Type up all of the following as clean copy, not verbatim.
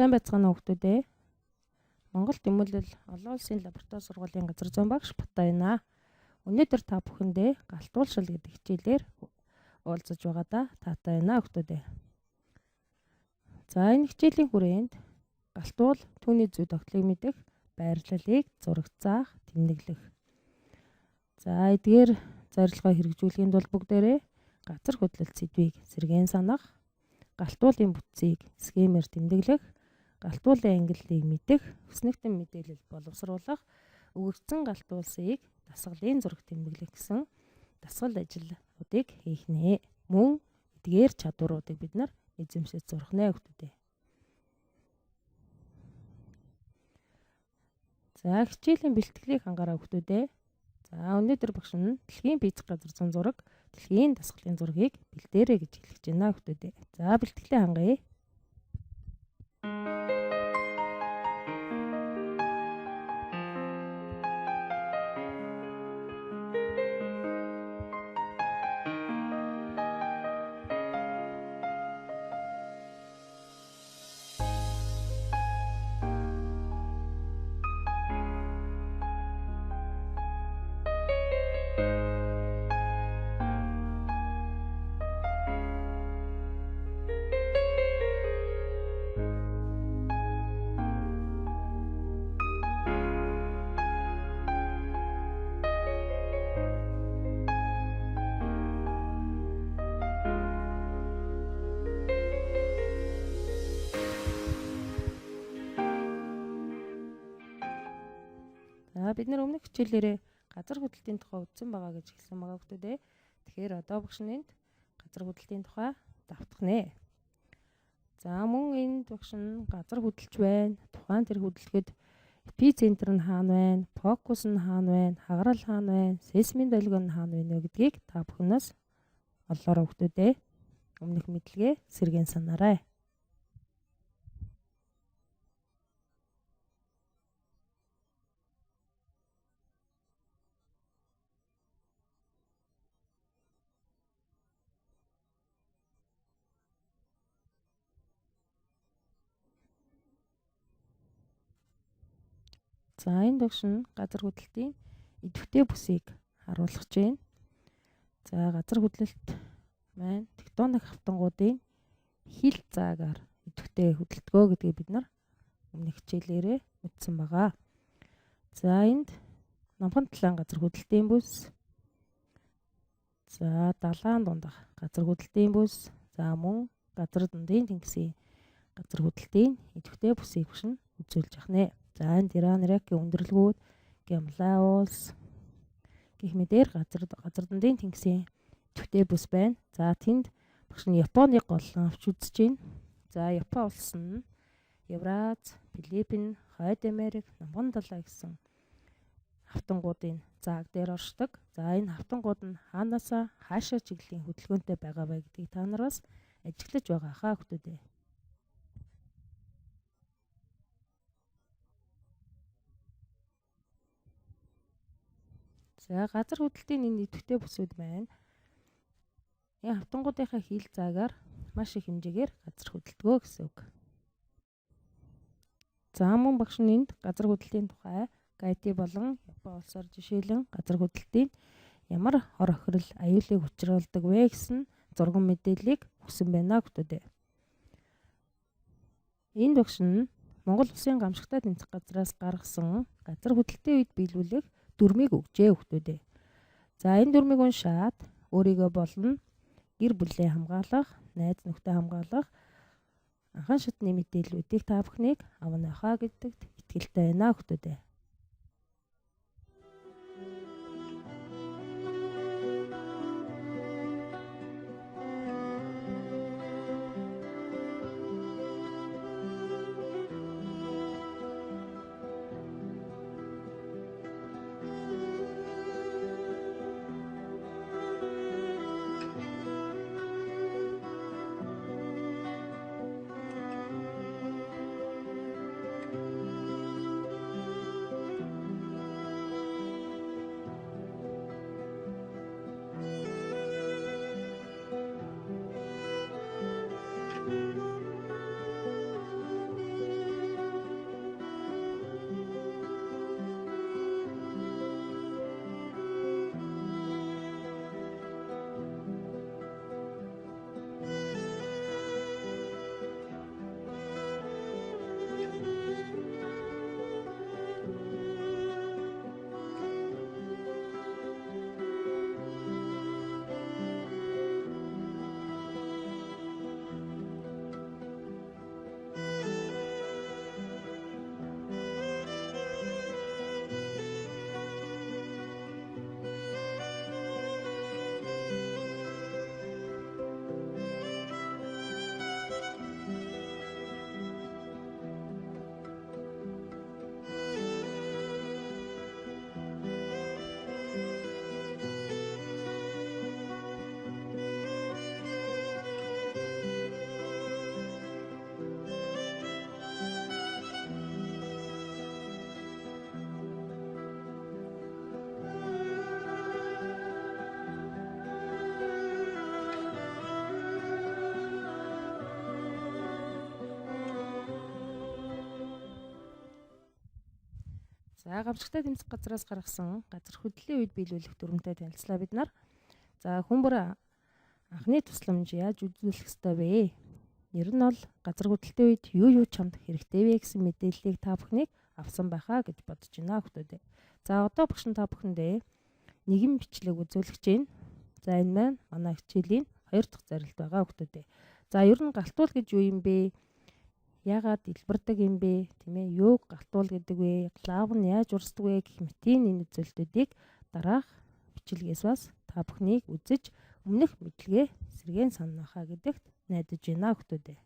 Сайн байцгаана уу хүүхдүүд ээ. Монгол Тэмүүлэл Олон улсын лаборатори сургуулийн газар зүйн багш Батайна. Өнөөдөр та бүхэндээ галтуулшил гэдэг хичээлээр уулзаж байгаадаа таатай байна хүүхдүүд ээ. За энэ хичээлийн хүрээнд галтуул түүний зүй тогтолыг мэдэх, байрлалыг зурагцаах, тэмдэглэх. За эдгээр зорилгоо хэрэгжүүлэхийн тулд бүгдээрээ газар хөдлөлт сэдвийг сэргээн санах, галтуулын бүтцийг схемээр тэмдэглэх, галтуулын ангиллыг мэдэх, өснөгтөн мэдээлэл боловсруулах, өгөгдсөн галтуулсыг дасгалын зураг тэмдэглэх гэсэн дасгал ажлуудыг хийх нэ. Мөн эдгээр чадваруудыг бид нар эзэмшиж сурах нэ хүүхдүүд. За хичээлийн бэлтгэлийг хангаараа хүүхдүүд. За өнөөдөр багш нь дэлхийн физик газар зүйн зураг, дэлхийн дасгалын зургийг бэлдээрэй гэж хэлж байна хүүхдүүд. За бэлтгэлээ хангая. Бид нар өмнөх хичээлээрээ газар хөдлөлтийн тухай үзсэн байгаа гэж хэлсэн байгаа хүүхдүүд. Тэгэхээр одоо багш нэнд газар хөдлөлтийн тухай давтах нэ. За мөн энд багш нь газар хөдлөж байна. Тухайн тэр хөдлөлгөд эпицентр нь хаана байна, фокус нь хаана байна, хагарал хаана байна, сейсмийн долгион нь хаана байна гэдгийг та бүхнээс олоорой хүүхдүүд. Өмнөх мэдлэгээ сэргээн санаарай. За энэ багш нь газар хөдлөлтийн идэвхтэй бүсийг харуулж байна. За газар хөдлөлт маань тектоник хавтангуудын хил заагаар идэвхтэй хөдөлтгөө гэдгийг бид нар өмнөх хичээлээрээ үзсэн байгаа. За энд намхан талайн газар хөдлөлтийн бүс, за далайн дундах газар хөдлөлтийн бүс, за мөн газар дундын тэнгисийн газар хөдлөлтийн идэвхтэй бүсийг багш нь үзүүлж явах нэ. За энэ Тиранеракийн өндөрлгүүд, Гималай улс гэх мэтээр газар дундын тэнгисийн идэвхтэй бүс байна. За тэнд багш нь Японыг голлон авч үзэж байна. За Япон улс нь Евраз, Филиппин, Хойд Америк, Намхан далай гэсэн хавтангуудын зааг дээр оршдог. За энэ хавтангууд нь хаанаас хаашаа чиглэлийн хөдөлгөөнтэй байгаа вэ гэдгийг та нараас ажиглаж байгаа хаа хүүхдүүд. За газар хөдлөлтийн энэ идэвхтэй бүсүүд байна. Энэ хавтангуудынхаа хил заагаар маш их хэмжээгээр газар хөдөлтгөө гэсэн үг. За мөн багш нь энд газар хөдлөлтийн тухай Гайти болон Япон улсаар жишээлэн газар хөдлөлтийн ямар хор охирол аюулыг учруулдаг вэ гэсэн зурган мэдээллийг өгсөн байна хүүхдүүд. Энэ багш нь Монгол Улсын гамшигтай тэнцэх газраас гаргасан газар хөдлөлтийн үед биелүүлэх дүрмийг өгчээ хүүхдүүд. За энэ дүрмийг уншаад өөрийгөө болон гэр бүлээ хамгаалах, найз нөхдөд хамгаалах анхан шатны мэдээллүүдийг та бүхнийг авна хаа гэдэгт итгэлтэй байна хүүхдүүд. За гавчигтай тэмцэх газраас гаргасан газар хөдлөлийн үед биелүүлэх дүрмтэй танилцлаа бид нар. За хүмүүр анхны тусламж яаж үзүүлэх ёстой вэ? Нэр нь бол газар хөдлөлтийн үед юу чамд хэрэгтэй вэ гэсэн мэдээллийг та бүхнийг авсан байхаа гэж бодож байна хүмүүдээ. За одоо багш та бүхэндээ нэгэн бичлэг үзүүлэх чинь. За энэ маань манай хичээлийн 2 дахь зорилт байгаа хүмүүдээ. За ер нь галтуул гэж юу юм бэ? Яагаад дэлбэрдэг юм бэ? Тийм ээ. Юуг галтуул гэдэг вэ? Лав нь яаж урсдаг вэ гэх мэтийн энэ үзүүлэлтүүдийг дараах бичлэгээс бас та бүхнийг үзэж өмнөх мэдлэгээ сэргээн санаахаа гэдэгт найдаж байна хүмүүдээ.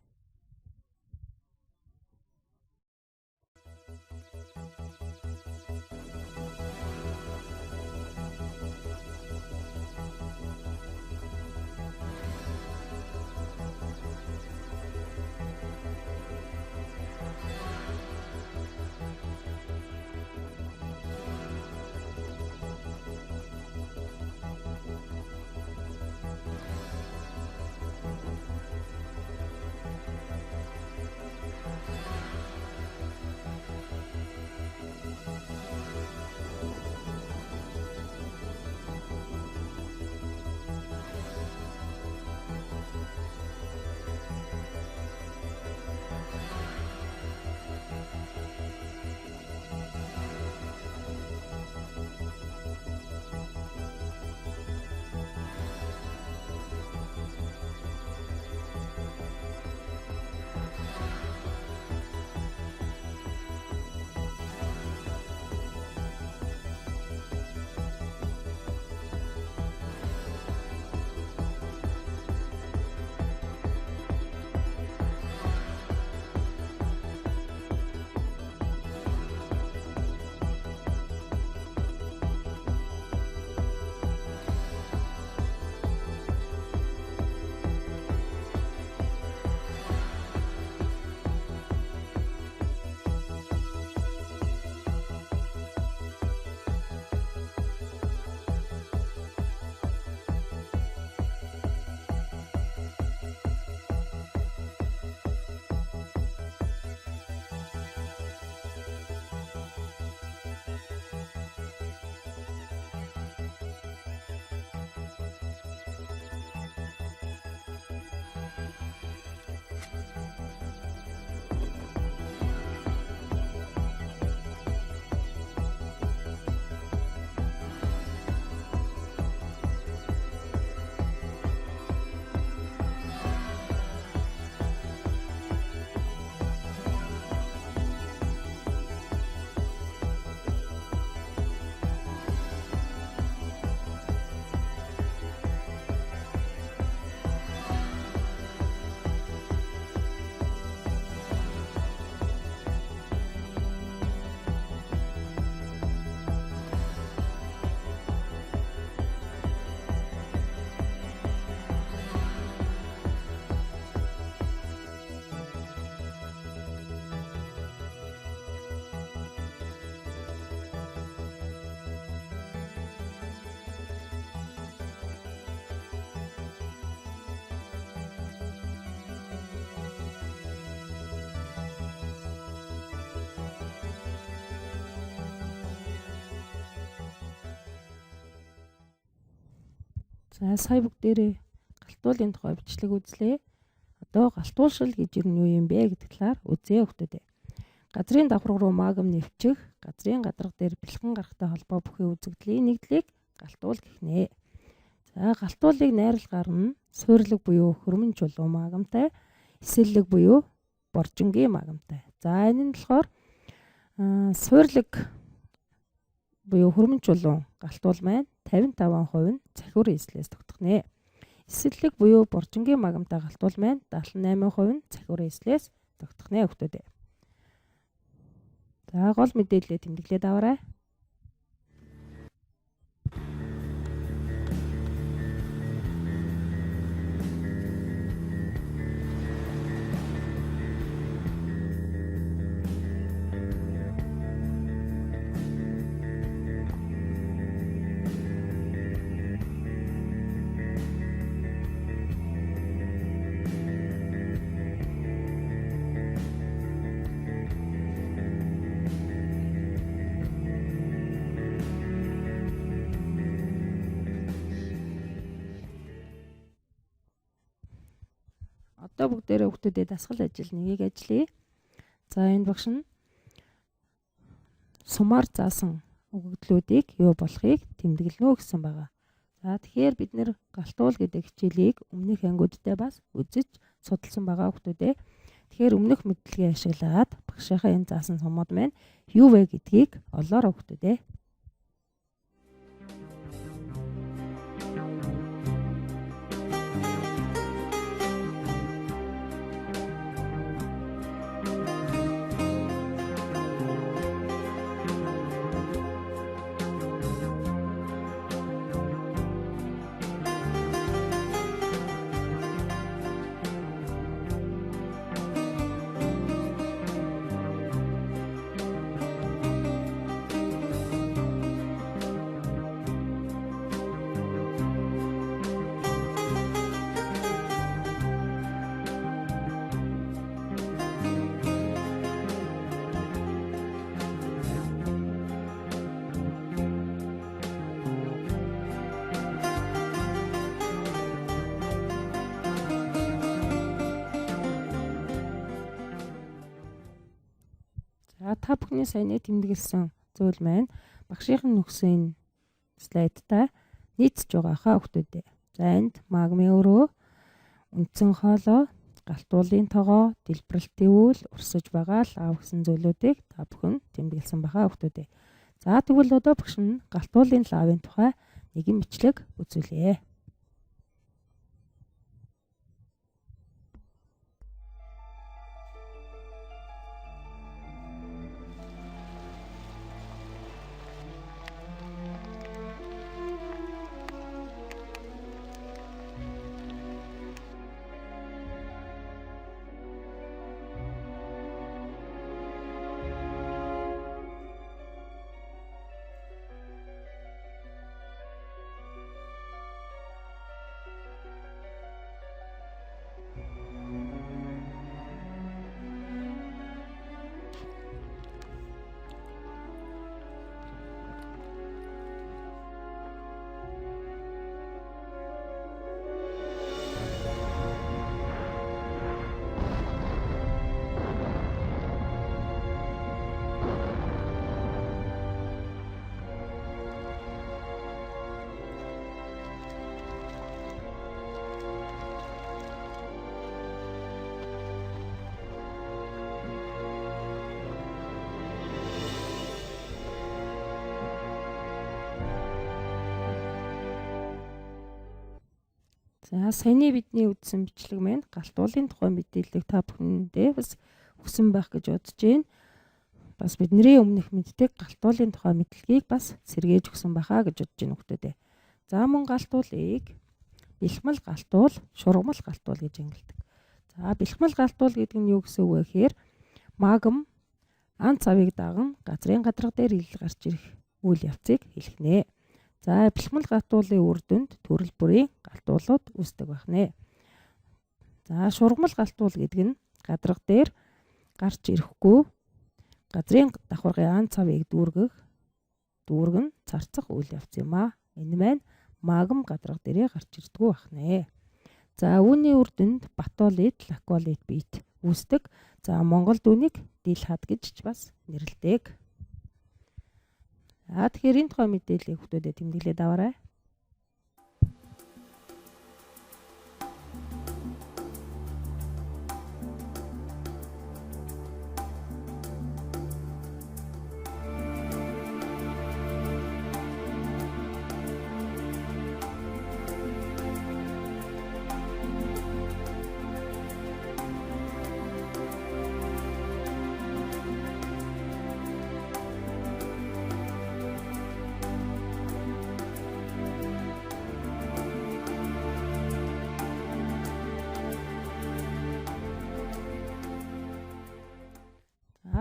За сая бүгдээрээ галтуулын тухай бичлэг үзлээ. Одоо галтуулшил гэж юу юм бэ гэдэг талаар үзье хүмүүдээ. Газрын давхарга руу магм нэвчих, газрын гадарга дээр бэлхэн гарахтай холбоо бүхий үзэгдлийн нэгдлийг галтуул гэх. За галтуулыг найралгаар нь суйрлаг буюу хөрмөн чулуу магмтай, эсэллэг буюу боржингийн магмтай. За энэ нь болохоор суйрлаг буюу хөрмөн чулуун галтуул маань 55% нь цахиур эслээс тогтхнэ. Эсэллэг буюу боржингийн магмтай галтуул маань 78% нь цахиур эслээс тогтхнэ хүмүүдээ. За гол мэдээлэлээ тэмдэглээд аваарай. Одоо бүгдээрээ хүүхдүүдэд дасгал ажил нэгийг ажиллая. За энэ багш нь сумаар заасан өгөгдлүүдийг юу болохыг тэмдэглэнө гэсэн байгаа. За тэгэхээр бид нэр галтуул гэдэг хичээлийг өмнөх ангиудтай бас үзэж судалсан байгаа хүүхдүүдээ. Тэгэхээр өмнөх мэдлэгээ ашиглаад багшийнхаа энэ заасан сумууд маань юу вэ гэдгийг олоорой хүүхдүүдээ. За та бүхний саяны тэмдэглэсэн зүйл маань багшийн нөхсөн слайдтай нийцж байгаа хаа хүүхдүүдээ. За энд магмын өрөө, үндсэн хоолой, галтуулын тогоо, дэлбэрэлтийн үйл урсаж байгаа л аав гэсэн зүйлүүдийг та бүхэн тэмдэглэсэн баха хүүхдүүдээ. За тэгвэл одоо багш нь галтуулын лавын тухай нэгэн бичлэг үзүүлье. За саяны бидний үзсэн бичлэг маань галтуулын тухай мэдээллийг та бүхэндээ бас өгсөн байх гэж бодож байна. Бас бидний өмнөх мэддэг галтуулын тухай мэдлэгийг бас сэргээж өгсөн байхаа гэж бодож байна хүүхдүүдээ. За мөн галтуулыг бэлхмэл галтуул, шургамал галтуул гэж ангилдаг. За бэлхмэл галтуул гэдэг нь юу гэсэн үг вэ гэхээр магм ан цавыг даган газрын гадарга дээр ил гарч ирэх үйл явцыг хэлхнэ. За бэлхмэл галтуулын үр дүнд төрөл бүрийн галтуулууд үүсдэг байна. За шургамал галтуул гэдэг нь гадарга дээр гарч ирэхгүй газрын давхаргын ан цавыг дүүргэн царцах үйл явц юм а. Энэ маань магм гадарга дээрээ гарч ирдэггүй байна. За үүний үр дүнд батолит, лаквалит бит үүсдэг. За Монголд үүнийг дил хад гэж бас нэрлэдэг. Тэгэхээр энэ тухай мэдээллийг хүүхдүүдэд тэмдэглээд аваарай.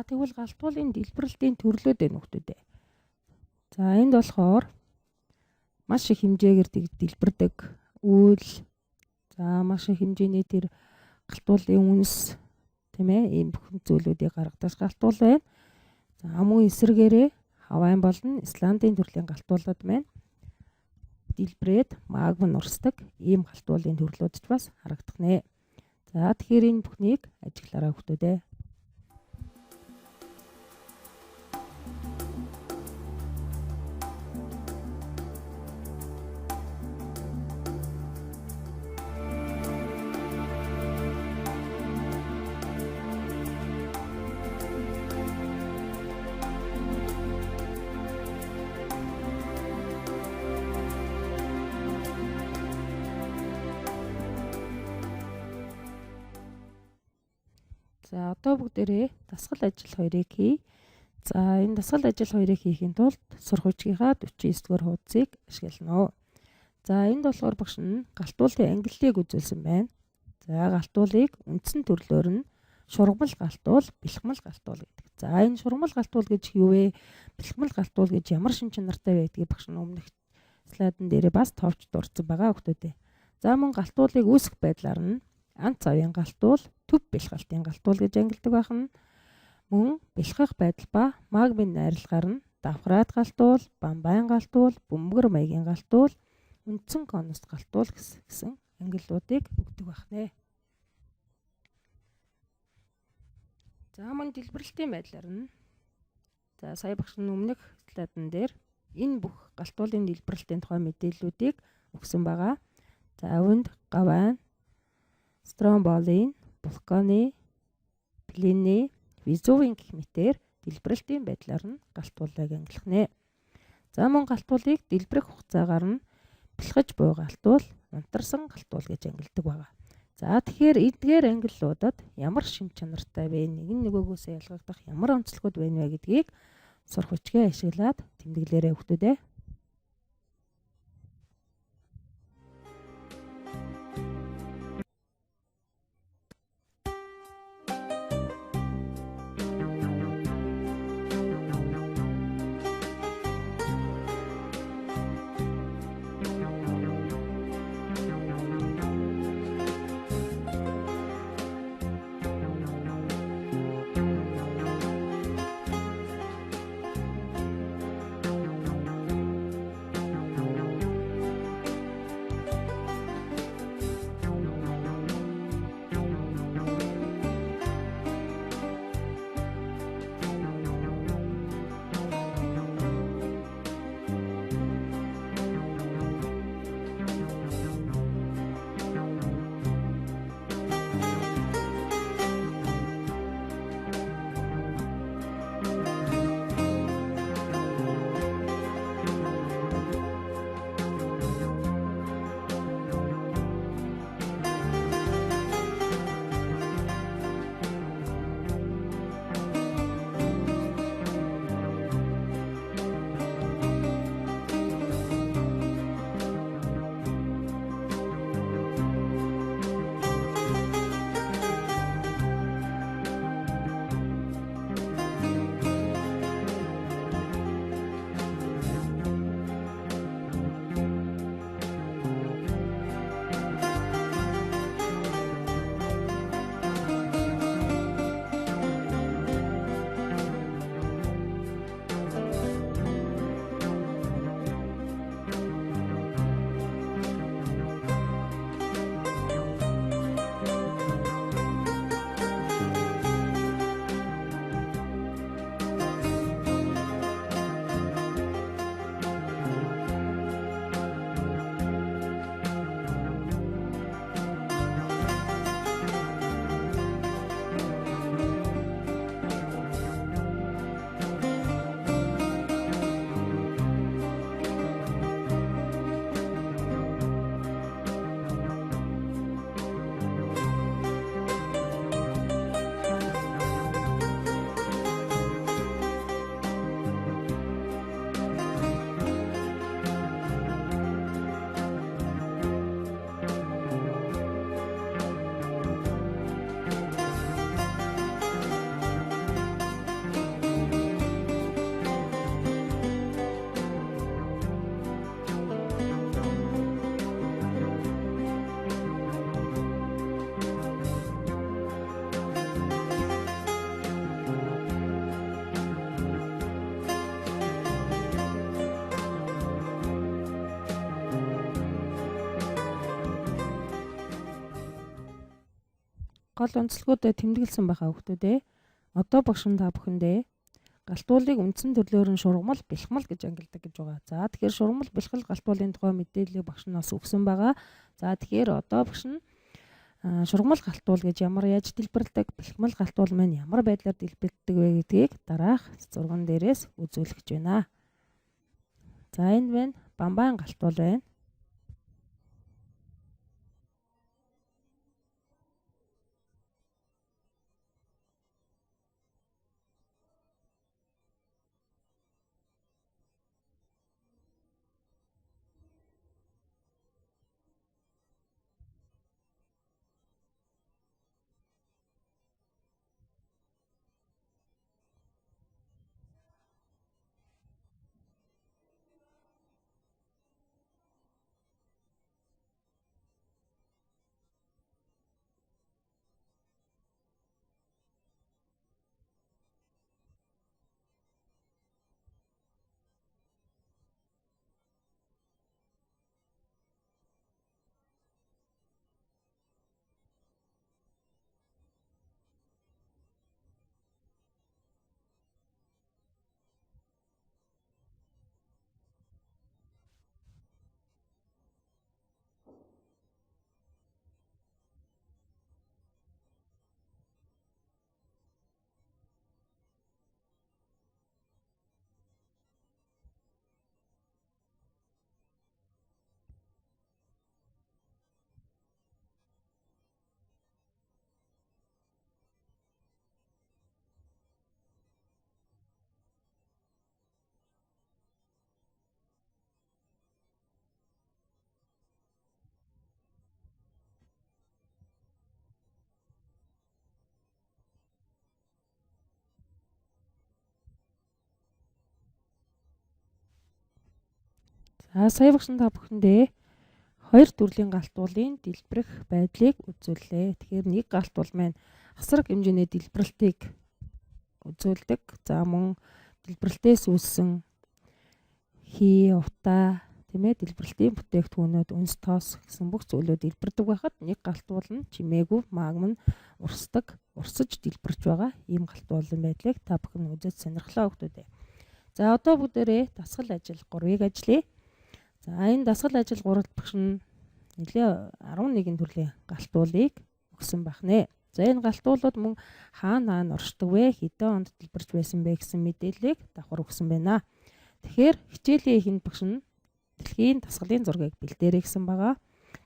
Тэгвэл галтуулын дэлбэрэлтийн төрлүүд байна хүүхдүүдээ. За энд болохоор маш их хэмжээгээр дэлбэрдэг үйл, за маш их хэмжээний тэр галтуулын үнс, тийм ээ, ийм бүхэн зүйлүүдийг гаргадаг галтуул байна. За мөн эсрэгээрээ Хавайн болон Исландын төрлийн галтуулууд байна. Дэлбрээд магм нурсдаг ийм галтуулын төрлүүд ч бас харагдах нэ. За тэгэхээр энэ бүхнийг ажиглаараа хүүхдүүдээ. За одоо бүгдээрээ дасгал ажил 2-ыг хий. За энэ дасгал ажил 2-ыг хийхин тулд сургуульчгийнхаа 49-р хуудсыг ашиглана. За энд болохоор багш нь галтуулын ангиллыг үзүүлсэн байна. За галтуулыг үндсэн төрлөөр нь шургамал галтуул, бэлхмал галтуул гэдэг. За энэ шургамал галтуул гэж юу вэ? Бэлхмал галтуул гэж ямар шин чанартай байдгийг багш нь өмнөх слайдн дээрээ бас товч дурдсан байгаа хүүхдүүдээ. За мөн галтуулыг үүсгэх байдлаар нь анц авийн галтуул, төв бэлхалтын галтуул гэж ангилдаг байна. Мөн бэлхэх байдал ба магмын найрлагаар нь давхраад галтуул, бамбайн галтуул, бөмбөр маягийн галтуул, үндсэн конус галтуул гэсэн ангиллуудыг өгдөг байна. За мөн дэлбэрэлтийн байдлаар нь за сая багш нь өмнөх слайдн дээр энэ бүх галтуулын дэлбэрэлтийн тухай мэдээллүүдийг өгсөн байгаа. За үүнд гавайн, стромболын, вулканы, плины, везувийн гэх мэтээр дэлбэрэлтийн байдлаар нь галтуулыг ангилах нэ. За мөн галтуулыг дэлбэрэх хугацаагаар нь бэлхэж буй галтуул, унтарсан галтуул гэж ангилдаг байна. За тэгэхээр эдгээр ангиллуудад ямар шин чанартай вэ? Нэг нөгөөгөөсөө ялгагдах ямар онцлогуд байна вэ гэдгийг сургуульчгээ ашиглаад тэмдэглээрэй хүүхдүүдээ. гол онцлогуудыг тэмдэглэсэн байгаа хүүхдүүдээ. Одоо багш нь та бүхэндээ галтуулыг үндсэн төрлөөр нь шургамал, бэлхмал гэж ангилдаг гэж байгаа. За тэгэхээр шургамал, бэлхэл галтуулын тухай мэдээллийг багш нь бас өгсөн байгаа. За тэгэхээр одоо багш нь шургамал галтуул гэж ямар яаж дэлбэрдэг, бэлхмал галтуул маань ямар байдлаар дэлбэрдэг вэ гэдгийг дараах зурган дээрээс үзүүлэх гэж байна. За энэ байна бамбайн галтуул байна. За сая багш та бүхэндээ хоёр төрлийн галтуулын дэлбэрэх байдлыг үзүүллээ. Тэгэхээр нэг галтуул маань хасраг хэмжээний дэлбэрэлтийг үзүүлдэг. За мөн дэлбэрэлтээс үүссэн хий, утаа, тийм ээ дэлбэрэлтийн бүтээгдэхүүнүүд, үнс тоос гэсэн бүх зүйлүүд дэлбэрдэг байхад нэг галтуул нь чимээгүй, магм нь урсаж дэлбэрч байгаа ийм галтуулын байдлыг та бүхэн үзэж сонирхлоо хүүхдүүдээ. За одоо бүгдээрээ дасгал ажил 3-ыг ажиллая. За энэ дасгал ажил 3-т багш нь нэлээ 11 төрлийн галтуулыг өгсөн байна. За энэ галтуулууд мөн хаана оршдог вэ? Хэдэн онд дэлбэрч байсан бэ гэсэн мэдээллийг давхар өгсөн байна. Тэгэхээр хичээлийн эхэнд багш нь дэлхийн дасгалын зургийг бэлдээрэй гэсэн байгаа.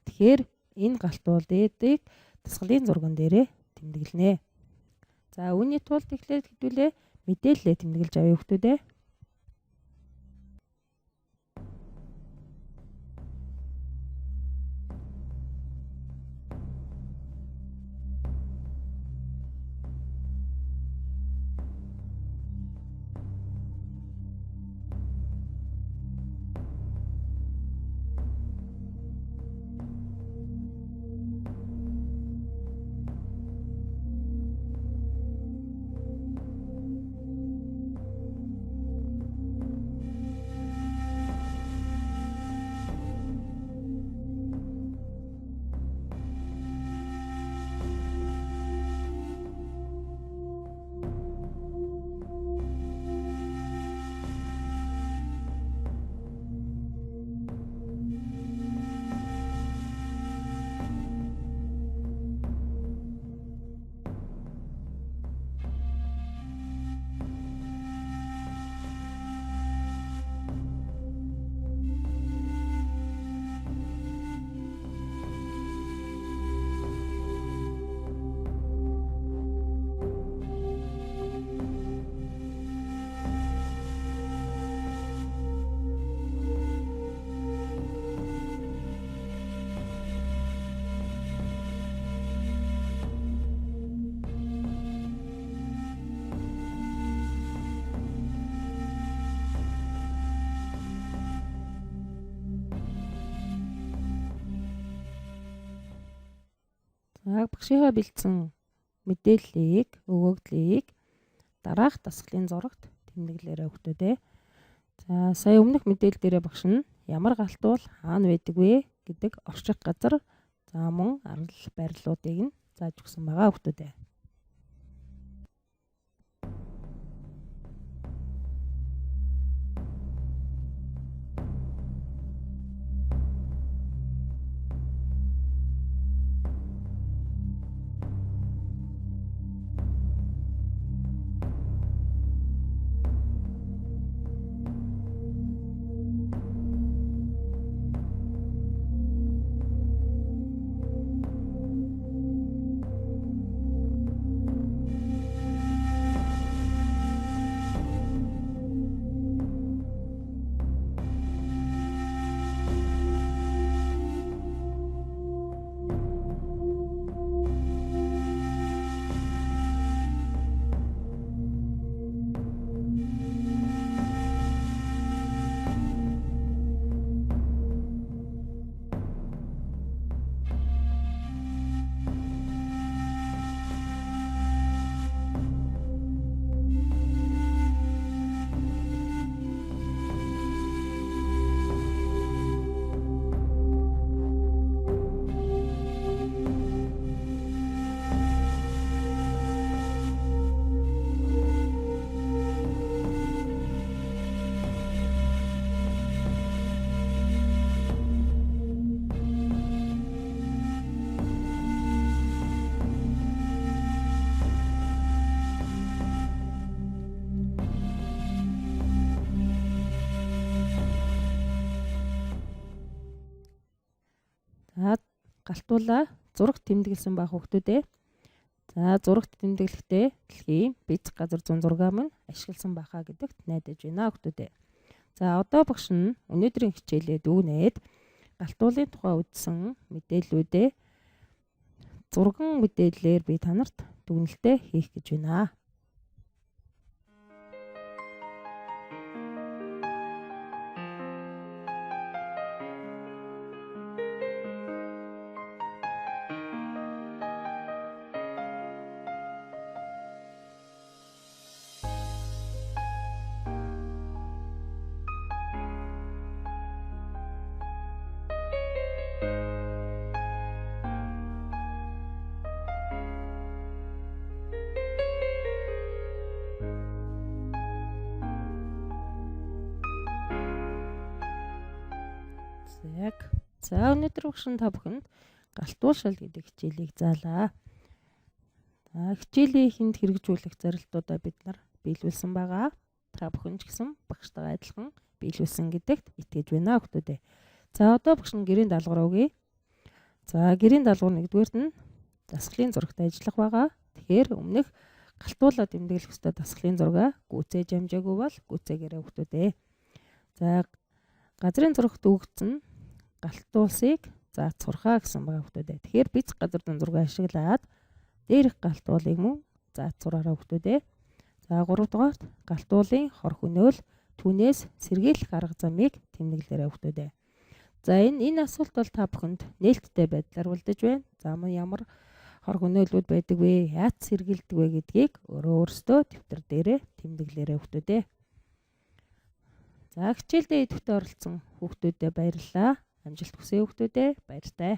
Тэгэхээр энэ галтуулуудыг дасгалын зурган дээрээ тэмдэглэнэ. За үүний тулд эхлээд хэдүүлээ мэдээлэлээ тэмдэглэж авъя хүүхдүүдээ. Багшийнхаа бэлдсэн мэдээллийг, өгөгдлийг дараах дасгалын зурагт тэмдэглээрэй хүүхдүүдээ. За сая өмнөх мэдээлэл дээрээ багш нь ямар галтуул хаана байдаг вэ гэдэг орчих газар, за мөн арал байрлалуудыг нь зааж өгсөн байгаа хүүхдүүдээ. За галтуулаа зураг тэмдэглэсэн баг хүүхдүүдээ. За зурагт тэмдэглэхдээ дэлхийн бяцхан газар 106 мөн ашигласан бахаа гэдэгт найдаж байна хүүхдүүдээ. За одоо багш нь өнөөдрийн хичээлээ дүүнээд галтуулын тухай үзсэн мэдээллүүдээ зурган мэдээллээр би танарт дүгнэлтээ хийх гэж байна. За өнөөдөр багш та бүхэнд галтуулшил гэдэг хичээлийг заалаа. За хичээлийн эхэнд хэрэгжүүлэх зарилтуудаа бид нар биелүүлсэн байгаа. Та бүхэн ч гэсэн багштайгаа адилхан биелүүлсэн гэдэгт итгэж байна хүүхдүүдээ. За одоо багш нь гэрийн даалгавар өгье. За гэрийн даалгавар нэгдүгээрт нь дасгалын зурагт ажиллах байгаа. Тэгэхээр өмнөх галтуулаад тэмдэглэх ёстой дасгалын зураг гүйцээж амжаагүй бол гүйцээгээрээ хүүхдүүдээ. За газрын зурагт өгөгдсөн галтуулсыг заацхурхаа гэсэн байгаа хүүхдүүдээ. Тэгэхээр бяцхан газар 106 ашиглаад дээрх галтуулыг мөн заацхураараа хүүхдүүдээ. За 3 дугаарт галтуулын хор хөнөөл түүнээс сэргийлэх арга замыг тэмдэглээрэй хүүхдүүдээ. За энэ асуулт бол та бүхэнд нээлттэй байдлаар үлдэж байна. За ямар хор хөнөөлүүд байдаг вэ? Яаж сэргийлдэг вэ гэдгийг өөрөөсөө дэвтэр дээрээ тэмдэглээрэй хүүхдүүдээ. За хичээлдээ идэвхтэй оролцсон хүүхдүүдэд баярлалаа. Амжилт хүсье хүүхдүүдээ. Баяртай.